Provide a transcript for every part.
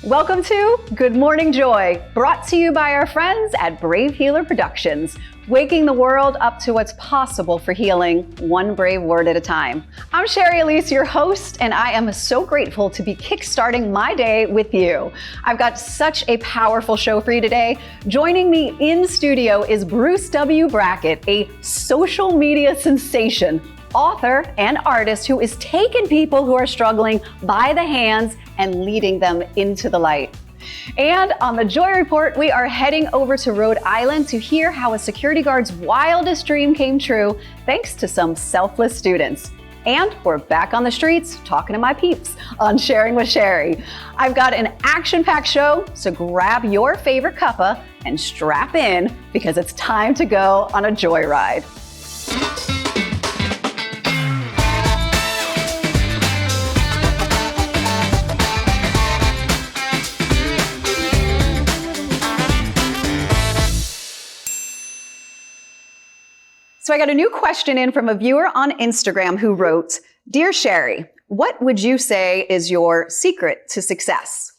Welcome to Good Morning Joy, brought to you by our friends at Brave Healer Productions, waking the world up to what's possible for healing, one brave word at a time. I'm Shari, Alyse, your host, and I am so grateful to be kickstarting my day with you. I've got such a powerful show for you today. Joining me in studio is Bruce W. Brackett, a social media sensation, author and artist who is taking people who are struggling by the hands and leading them into the light. And on the Joy Report, we are heading over to Rhode Island to hear how a security guard's wildest dream came true thanks to some selfless students. And we're back on the streets talking to my peeps on Sharing with Shari. I've got an action-packed show, so grab your favorite cuppa and strap in because it's time to go on a joyride. So I got a new question in from a viewer on Instagram who wrote, "Dear Shari, what would you say is your secret to success?"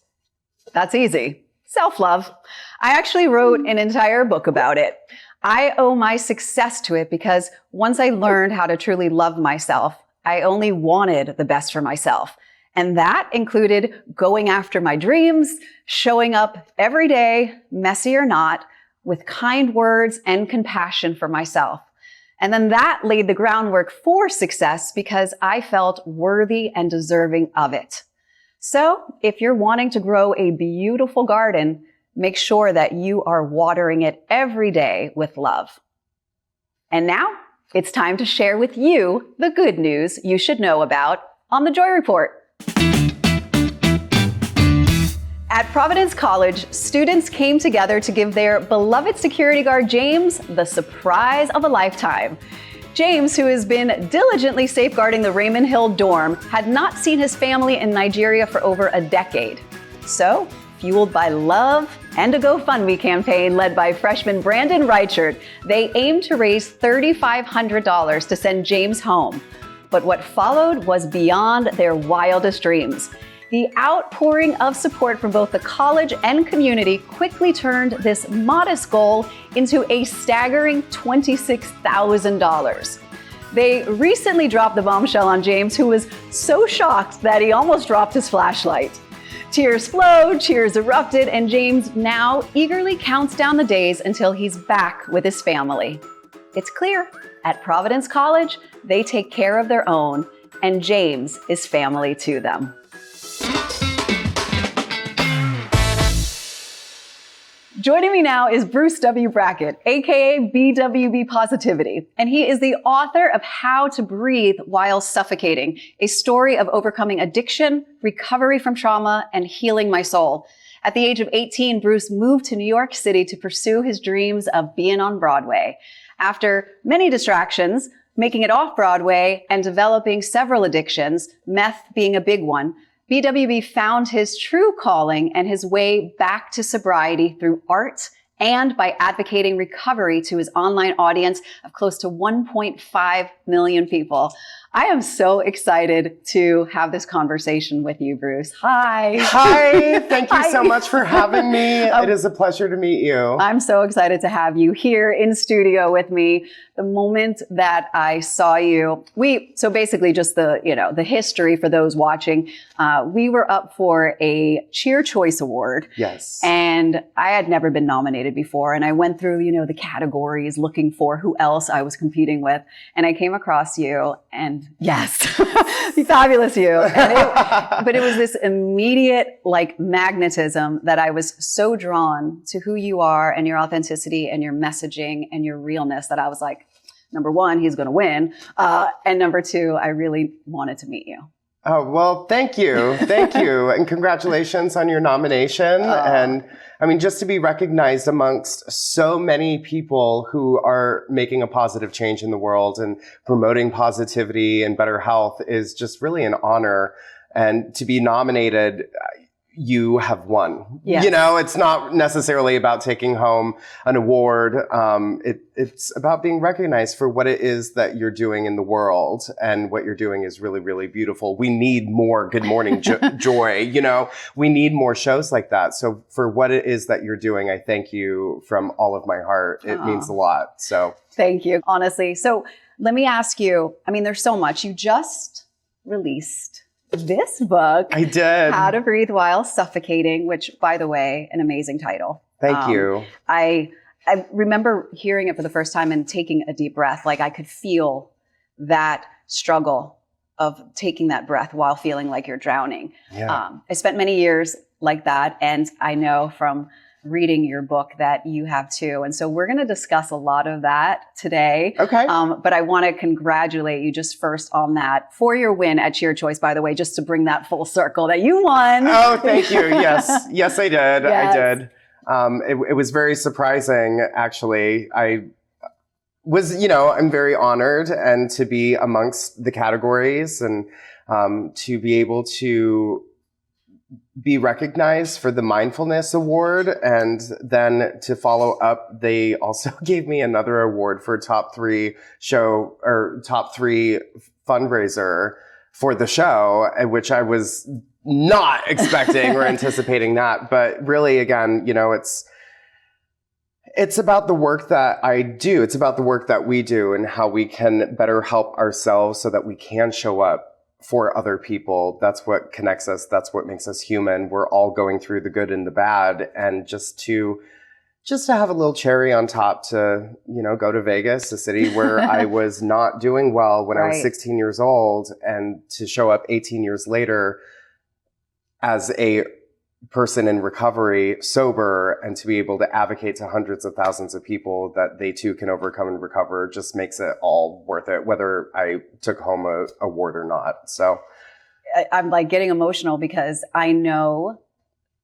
That's easy. Self-love. I actually wrote an entire book about it. I owe my success to it because once I learned how to truly love myself, I only wanted the best for myself. And that included going after my dreams, showing up every day, messy or not, with kind words and compassion for myself. And then that laid the groundwork for success because I felt worthy and deserving of it. So if you're wanting to grow a beautiful garden, make sure that you are watering it every day with love. And now it's time to share with you the good news you should know about on the Joy Report. At Providence College, students came together to give their beloved security guard, James, the surprise of a lifetime. James, who has been diligently safeguarding the Raymond Hill dorm, had not seen his family in Nigeria for over a decade. So, fueled by love and a GoFundMe campaign led by freshman Brandon Reichert, they aimed to raise $3,500 to send James home. But what followed was beyond their wildest dreams. The outpouring of support from both the college and community quickly turned this modest goal into a staggering $26,000. They recently dropped the bombshell on James, who was so shocked that he almost dropped his flashlight. Tears flowed, cheers erupted, and James now eagerly counts down the days until he's back with his family. It's clear, at Providence College, they take care of their own, and James is family to them. Joining me now is Bruce W. Brackett, aka BWB Positivity, and he is the author of How to Breathe While Suffocating, a story of overcoming addiction, recovery from trauma, and healing my soul. At the age of 18, Bruce moved to New York City to pursue his dreams of being on Broadway. After many distractions, making it off Broadway and developing several addictions, meth being a big one, BWB found his true calling and his way back to sobriety through art and by advocating recovery to his online audience of close to 1.5 million people. I am so excited to have this conversation with you, Bruce. Hi. Hi. Thank you so much for having me. It is a pleasure to meet you. I'm so excited to have you here in studio with me. The moment that I saw you, so basically just the history for those watching, we were up for a Cheer Choice Award. Yes. And I had never been nominated before. And I went through, the categories looking for who else I was competing with. And I came across you and yes, fabulous you. But it was this immediate magnetism that I was so drawn to who you are and your authenticity and your messaging and your realness that I was like, number one, he's going to win. And number two, I really wanted to meet you. Oh, well, thank you. Thank you. And congratulations on your nomination. And I mean, just to be recognized amongst so many people who are making a positive change in the world and promoting positivity and better health is just really an honor. And to be nominated, you have won. Yes. You know, it's not necessarily about taking home an award. It's about being recognized for what it is that you're doing in the world. And what you're doing is really, really beautiful. We need more Good Morning Joy. You know, we need more shows like that. So for what it is that you're doing, I thank you from all of my heart. It means a lot. So thank you, honestly. So let me ask you, I mean, there's so much. You just released this book. I did. How to Breathe While Suffocating, which, by the way, an amazing title. Thank you. I remember hearing it for the first time and taking a deep breath. Like I could feel that struggle of taking that breath while feeling like you're drowning. Yeah. I spent many years like that. And I know from reading your book that you have too. And so we're going to discuss a lot of that today. Okay. But I want to congratulate you just first on that for your win at Cheer Choice, by the way, just to bring that full circle that you won. Oh, thank you. Yes. Yes, I did. Yes. I did. It was very surprising, actually. I was, you know, I'm very honored and to be amongst the categories and to be able to be recognized for the Mindfulness Award. And then to follow up, they also gave me another award for top 3 show or top 3 fundraiser for the show, which I was not expecting or anticipating that. But really, again, you know, it's about the work that I do. It's about the work that we do and how we can better help ourselves so that we can show up for other people. That's what connects us. That's what makes us human. We're all going through the good and the bad. And just to have a little cherry on top to, you know, go to Vegas, a city where I was not doing well when I was 16 years old, and to show up 18 years later as a person in recovery, sober, and to be able to advocate to hundreds of thousands of people that they too can overcome and recover just makes it all worth it, whether I took home a award or not. So I'm like getting emotional because I know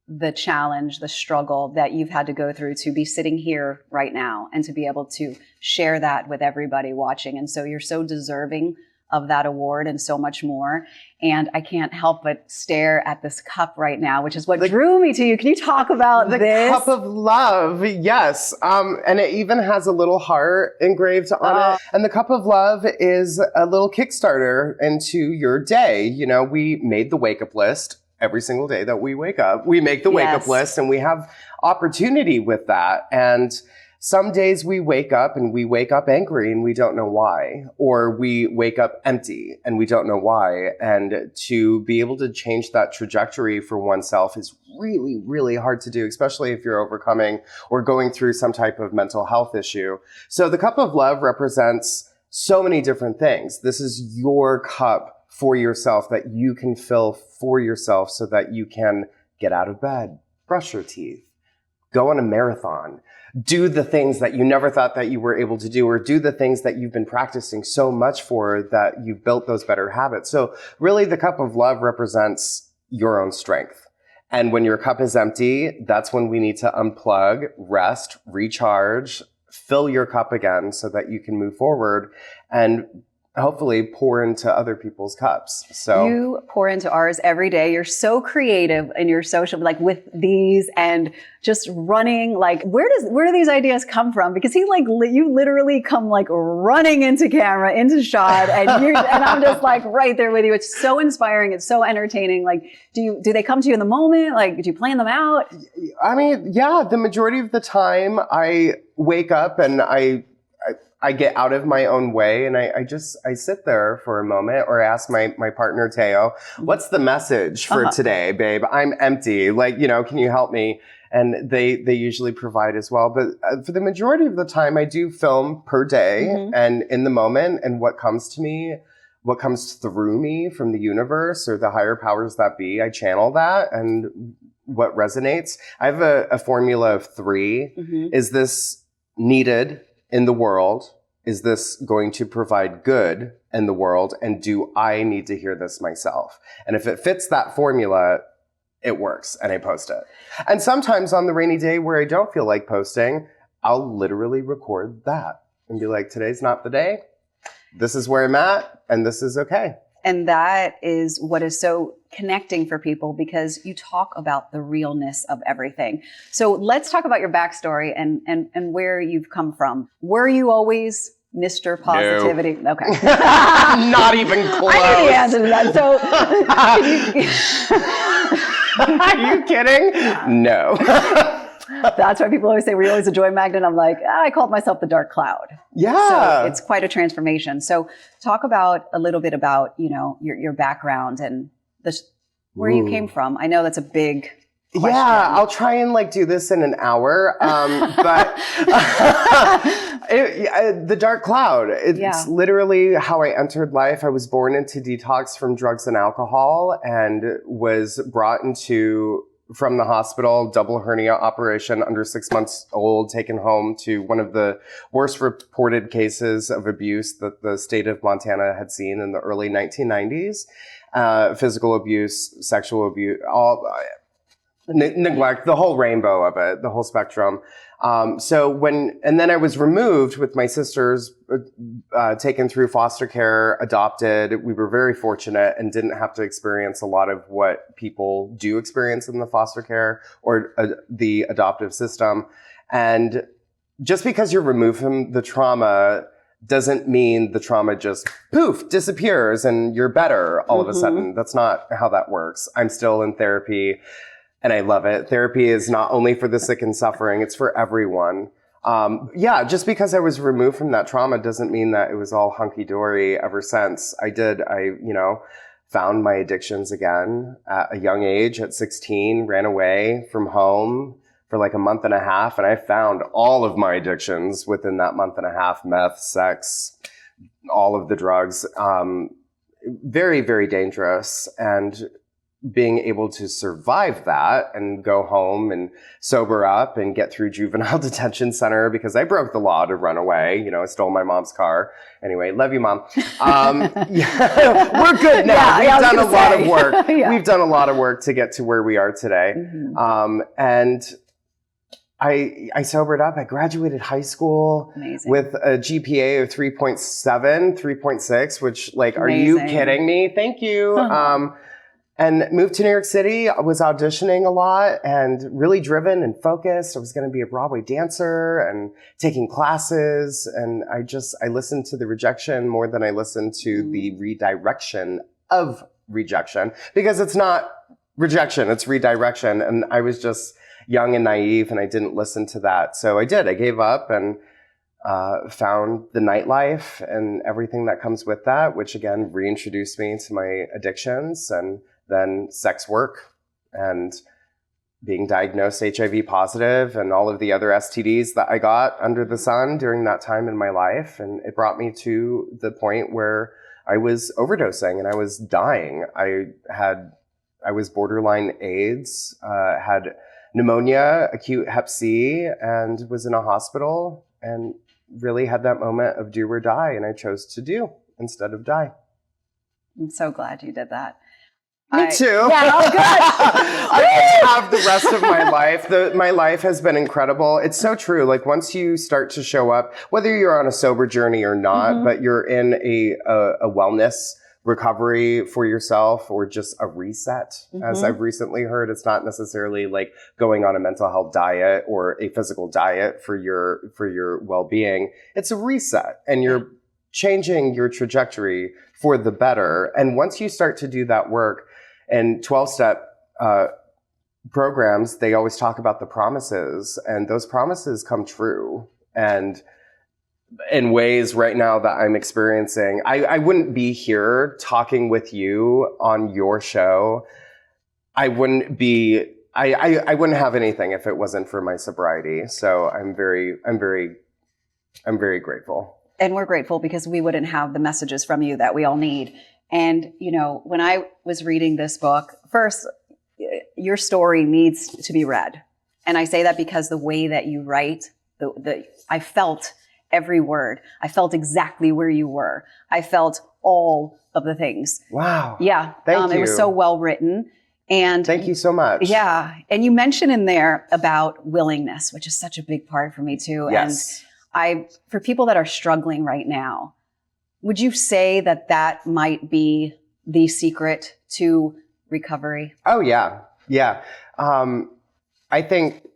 the challenge, the struggle that you've had to go through to be sitting here right now and to be able to share that with everybody watching. And so you're so deserving of that award and so much more. And I can't help but stare at this cup right now, which is what drew me to you. Can you talk about the this? cup of love? Yes. And it even has a little heart engraved on it. And the cup of love is a little Kickstarter into your day. You know, we made the wake up list every single day that we wake up. We make the wake up list and we have opportunity with that. And some days we wake up and we wake up angry and we don't know why, or we wake up empty and we don't know why. And to be able to change that trajectory for oneself is really, really hard to do, especially if you're overcoming or going through some type of mental health issue. So the cup of love represents so many different things. This is your cup for yourself that you can fill for yourself so that you can get out of bed, brush your teeth, go on a marathon, do the things that you never thought that you were able to do, or do the things that you've been practicing so much for that you've built those better habits. So really the cup of love represents your own strength. And when your cup is empty, that's when we need to unplug, rest, recharge, fill your cup again so that you can move forward and hopefully pour into other people's cups. So you pour into ours every day. You're so creative in your social, like with these and just running. Like, where do these ideas come from? Because you literally come like running into camera, into shot, and and I'm just like right there with you. It's so inspiring. It's so entertaining. Like, do they come to you in the moment? Like, do you plan them out? I mean, yeah, the majority of the time I wake up and I get out of my own way and I sit there for a moment, or ask my partner, Teo, what's the message for today, babe? I'm empty. Like, you know, can you help me? And they usually provide as well. But for the majority of the time, I do film per day and in the moment, and what comes to me, what comes through me from the universe or the higher powers that be, I channel that and what resonates. I have a formula of 3. Is this needed in the world? Is this going to provide good in the world? And do I need to hear this myself? And if it fits that formula, it works and I post it. And sometimes on the rainy day where I don't feel like posting, I'll literally record that and be like, today's not the day. This is where I'm at and this is okay. And that is what is so connecting for people because you talk about the realness of everything. So let's talk about your backstory and where you've come from. Were you always Mr. Positivity? No. Okay. Not even close. I knew the answer to that. So Are you kidding? No. That's why people always say, were you always a joy magnet? I'm like, I called myself the dark cloud. Yeah. So it's quite a transformation. So talk about a little bit about, your background and where you came from. I know that's a big question. Yeah, I'll try and do this in an hour. But the dark cloud, it's literally how I entered life. I was born into detox from drugs and alcohol and was brought from the hospital, double hernia operation, under 6 months old, taken home to one of the worst reported cases of abuse that the state of Montana had seen in the early 1990s. Physical abuse, sexual abuse, neglect, the whole rainbow of it, the whole spectrum. And then I was removed with my sisters, taken through foster care, adopted. We were very fortunate and didn't have to experience a lot of what people do experience in the foster care or the adoptive system. And just because you're removed from the trauma doesn't mean the trauma just poof, disappears and you're better all of a sudden. That's not how that works. I'm still in therapy. And I love it. Therapy is not only for the sick and suffering, it's for everyone. Just because I was removed from that trauma doesn't mean that it was all hunky-dory ever since. I found my addictions again at a young age, at 16, ran away from home for a month and a half. And I found all of my addictions within that month and a half: meth, sex, all of the drugs. Very, very dangerous. And being able to survive that and go home and sober up and get through juvenile detention center because I broke the law to run away. I stole my mom's car. Anyway, love you, Mom. We're good now. We've done a lot of work. We've done a lot of work to get to where we are today. And I sobered up. I graduated high school with a GPA of 3.7, 3.6, which are you kidding me? Thank you. And moved to New York City. I was auditioning a lot and really driven and focused. I was going to be a Broadway dancer and taking classes. And I listened to the rejection more than I listened to the redirection of rejection, because it's not rejection, it's redirection. And I was just young and naive and I didn't listen to that. So I gave up and found the nightlife and everything that comes with that, which again reintroduced me to my addictions, and then sex work and being diagnosed HIV positive and all of the other STDs that I got under the sun during that time in my life. And it brought me to the point where I was overdosing and I was dying. I was borderline AIDS, had pneumonia, acute hep C, and was in a hospital and really had that moment of do or die. And I chose to do instead of die. I'm so glad you did that. Me too. Yeah, oh, good. I have the rest of my life. My life has been incredible. It's so true. Once you start to show up, whether you're on a sober journey or not, but you're in a wellness recovery for yourself or just a reset, as I've recently heard, it's not necessarily going on a mental health diet or a physical diet for your well-being. It's a reset, and you're changing your trajectory for the better. And once you start to do that work, and 12-step programs, they always talk about the promises, and those promises come true. And in ways right now that I'm experiencing, I wouldn't be here talking with you on your show. I wouldn't have anything if it wasn't for my sobriety. So I'm very grateful. And we're grateful because we wouldn't have the messages from you that we all need. And, when I was reading this book, first, your story needs to be read. And I say that because the way that you write, I felt every word. I felt exactly where you were. I felt all of the things. Wow. Yeah. Thank you. It was so well written. And thank you so much. Yeah. And you mentioned in there about willingness, which is such a big part for me too. Yes. And for people that are struggling right now, would you say that might be the secret to recovery? Oh, yeah. Yeah. I think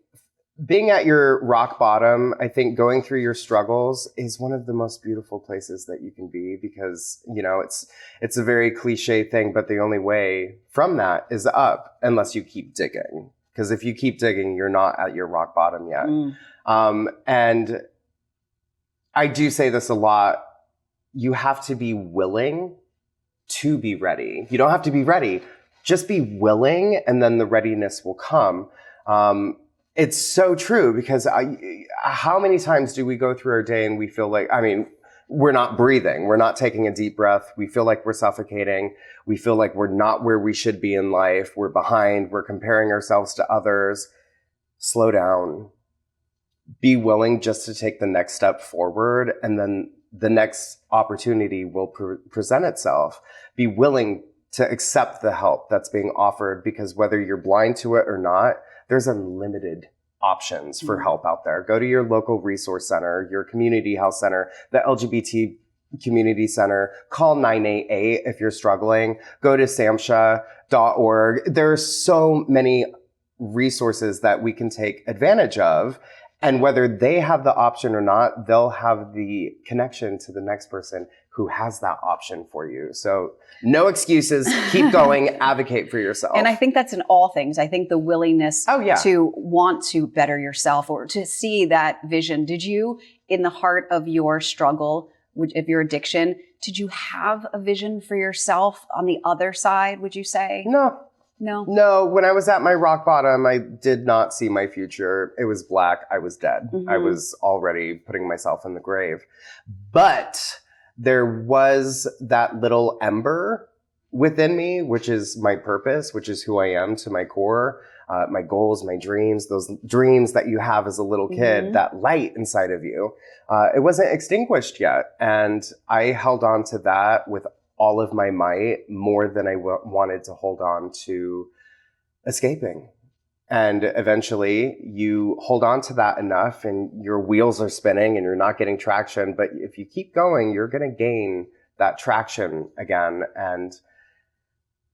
being at your rock bottom, I think going through your struggles is one of the most beautiful places that you can be, because, you know, it's a very cliche thing, but the only way from that is up, unless you keep digging. Because if you keep digging, you're not at your rock bottom yet. And I do say this a lot. You have to be willing to be ready. You don't have to be ready. Just be willing, and then the readiness will come. It's so true, because how many times do we go through our day and we feel like, I mean, we're not breathing. We're not taking a deep breath. We feel like we're suffocating. We feel like we're not where we should be in life. We're behind. We're comparing ourselves to others. Slow down. Be willing just to take the next step forward, and then the next opportunity will present itself. Be willing to accept the help that's being offered, because whether you're blind to it or not, there's unlimited options for help out there. Go to your local resource center, your community health center, the LGBT community center. Call 988 if you're struggling. Go to samsha.org. There are so many resources that we can take advantage of. And whether they have the option or not, they'll have the connection to the next person who has that option for you. So no excuses, keep going, advocate for yourself. And I think that's in all things. I think the willingness to want to better yourself, or to see that vision. Did you, in the heart of your struggle, of your addiction, did you have a vision for yourself on the other side, would you say? No. When I was at my rock bottom, I did not see my future. It was black. I was dead. I was already putting myself in the grave. But there was that little ember within me, which is my purpose, which is who I am to my core, my goals, my dreams, those dreams that you have as a little kid, that light inside of you. It wasn't extinguished yet. And I held on to that with all of my might, more than I wanted to hold on to escaping. And eventually you hold on to that enough, and your wheels are spinning and you're not getting traction. But if you keep going, you're going to gain that traction again. And,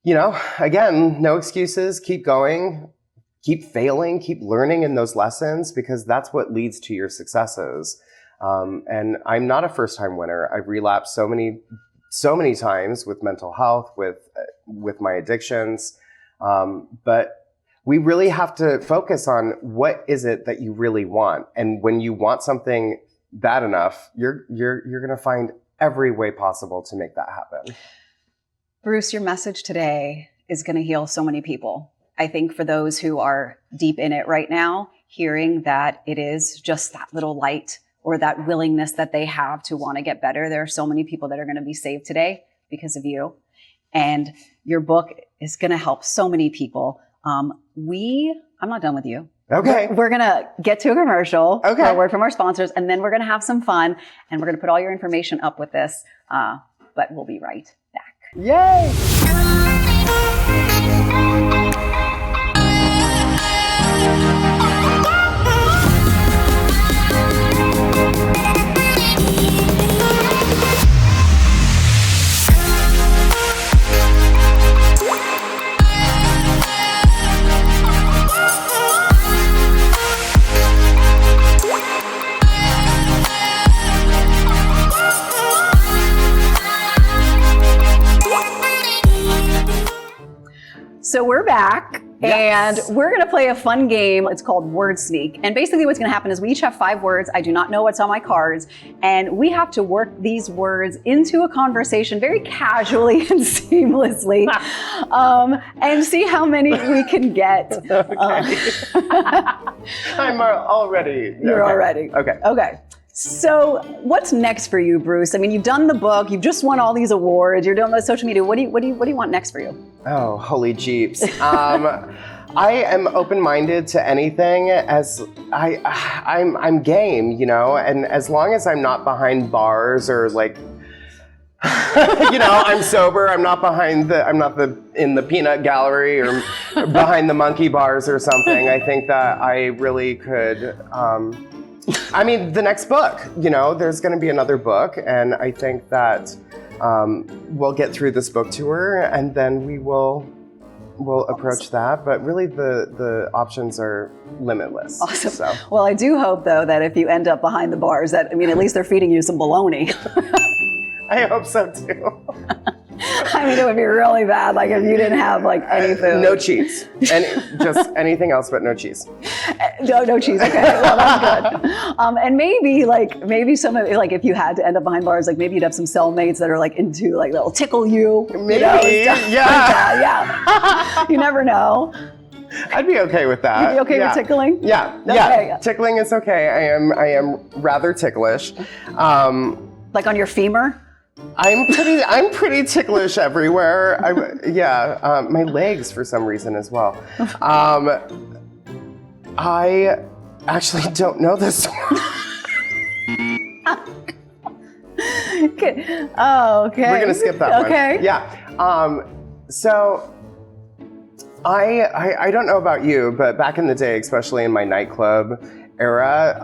you know, again, no excuses, keep going, keep failing, keep learning in those lessons, because that's what leads to your successes. And I'm not a first-time winner. I've relapsed so many times with mental health, with my addictions. But we really have to focus on what is it that you really want. And when you want something bad enough, you're going to find every way possible to make that happen. Bruce, your message today is going to heal so many people. I think for those who are deep in it right now, hearing that it is just that little light, or that willingness that they have to want to get better. There are so many people that are going to be saved today because of you. And your book is going to help so many people. I'm not done with you. Okay. We're going to get to a commercial, okay, a word from our sponsors, and then we're going to have some fun, and we're going to put all your information up with this. But we'll be right back. Yay! So we're back, and we're going to play a fun game. It's called Word Sneak. And basically what's going to happen is we each have 5 words. I do not know what's on my cards. And we have to work these words into a conversation very casually and seamlessly, and see how many we can get. I'm already. You're already. Okay. So what's next for you, Bruce? I mean, you've done the book, you've just won all these awards, you're doing the social media. What do you want next for you? Oh, holy jeeps. I am open-minded to anything, as I'm game, you know, and as long as I'm not behind bars or like, you know, I'm sober, I'm not in the peanut gallery or behind the monkey bars or something. I think that I really could, the next book, you know, there's going to be another book, and I think that we'll get through this book tour, and then we will we'll approach that. But really, the options are limitless. Awesome. So. Well, I do hope, though, that if you end up behind the bars, that, I mean, at least they're feeding you some bologna. I hope so, too. I mean, it would be really bad, like, if you didn't have, like, any food. No cheese. Just anything else but no cheese. No cheese. Okay, well, that's good. And maybe some of it, like, if you had to end up behind bars, like, maybe you'd have some cellmates that are, like, into, like, they'll tickle you. Maybe, you know, yeah. Yeah. You never know. I'd be okay with that. You'd be okay with tickling? Yeah. Okay. Yeah. Tickling is okay. I am rather ticklish. Like on your femur? I'm pretty ticklish everywhere. My legs for some reason as well. I actually don't know this one. Okay. Oh, okay. We're gonna skip that one. Okay. Yeah. So I don't know about you, but back in the day, especially in my nightclub era,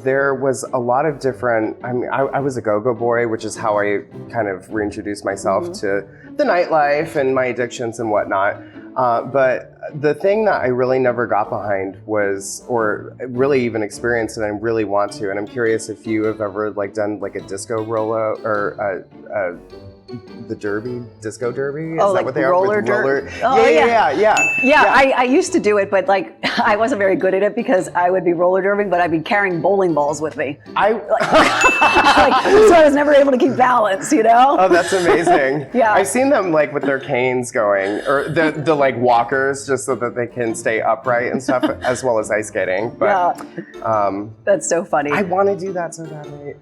there was a lot of different, I was a go-go boy, which is how I kind of reintroduced myself to the nightlife and my addictions and whatnot. But the thing that I really never got behind was, or really even experienced, and I really want to, and I'm curious if you have ever like done like a disco rollout or the derby, disco derby? Is that what they roller are? derby? Yeah. I used to do it, but like I wasn't very good at it because I would be roller derbying, but I'd be carrying bowling balls with me. So I was never able to keep balance, you know? Oh, that's amazing. Yeah. I've seen them like with their canes going, or the like walkers, just so that they can stay upright and stuff, as well as ice skating. But that's so funny. I want to do that so badly.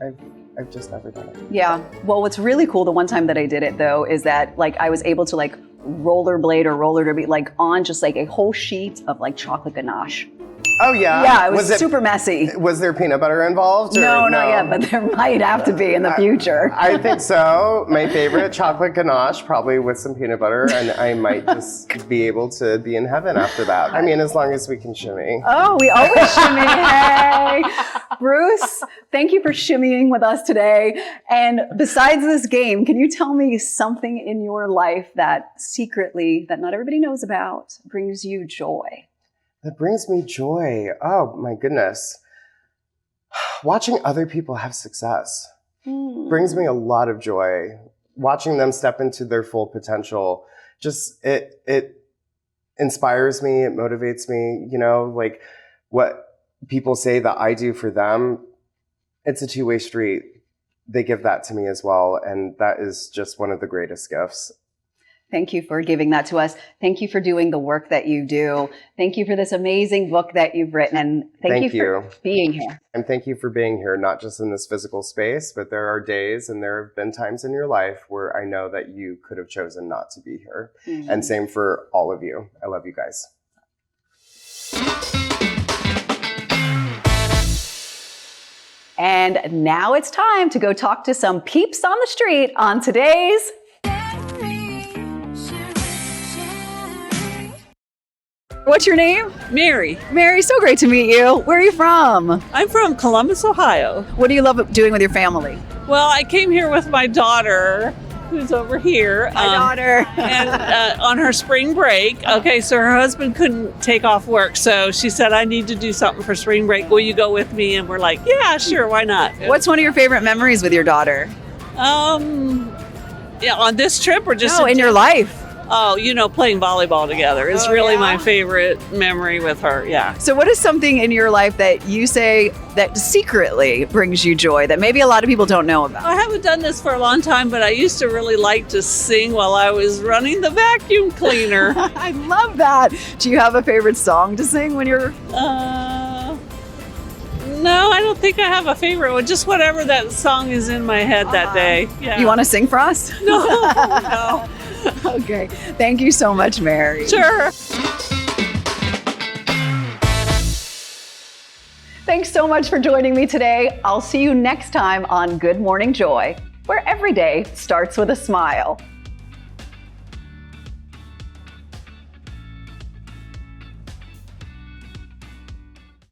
I've just never done it. Yeah. Well, what's really cool, the one time that I did it though, is that like I was able to like rollerblade or roller derby like on just like a whole sheet of like chocolate ganache. Oh yeah? Yeah, it was super messy. Was there peanut butter involved? Or no, not yet, but there might have to be in the future. I think so. My favorite, chocolate ganache, probably with some peanut butter, and I might just be able to be in heaven after that. I mean, as long as we can shimmy. Oh, we always shimmy. Hey, Bruce, thank you for shimmying with us today. And besides this game, can you tell me something in your life that secretly, that not everybody knows about, brings you joy? That brings me joy. Oh my goodness. Watching other people have success brings me a lot of joy. Watching them step into their full potential, just it inspires me, it motivates me, you know, like what people say that I do for them, it's a two-way street. They give that to me as well, and that is just one of the greatest gifts. Thank you for giving that to us. Thank you for doing the work that you do. Thank you for this amazing book that you've written. And thank you for being here. And thank you for being here, not just in this physical space, but there are days and there have been times in your life where I know that you could have chosen not to be here. And same for all of you. I love you guys. And now it's time to go talk to some peeps on the street on today's What's your name? Mary. Mary, so great to meet you. Where are you from? I'm from Columbus, Ohio. What do you love doing with your family? Well, I came here with my daughter, who's over here. My daughter. And on her spring break. Okay, so her husband couldn't take off work, so she said, I need to do something for spring break. Will you go with me? And we're like, yeah, sure, why not? What's one of your favorite memories with your daughter? Yeah, on this trip or just in your life? Oh, you know, playing volleyball together is really my favorite memory with her, yeah. So what is something in your life that you say that secretly brings you joy that maybe a lot of people don't know about? I haven't done this for a long time, but I used to really like to sing while I was running the vacuum cleaner. I love that. Do you have a favorite song to sing when you're... No, I don't think I have a favorite one. Just whatever that song is in my head that day. Yeah. You want to sing for us? No. Okay. Thank you so much, Mary. Sure. Thanks so much for joining me today. I'll see you next time on Good Morning Joy, where every day starts with a smile.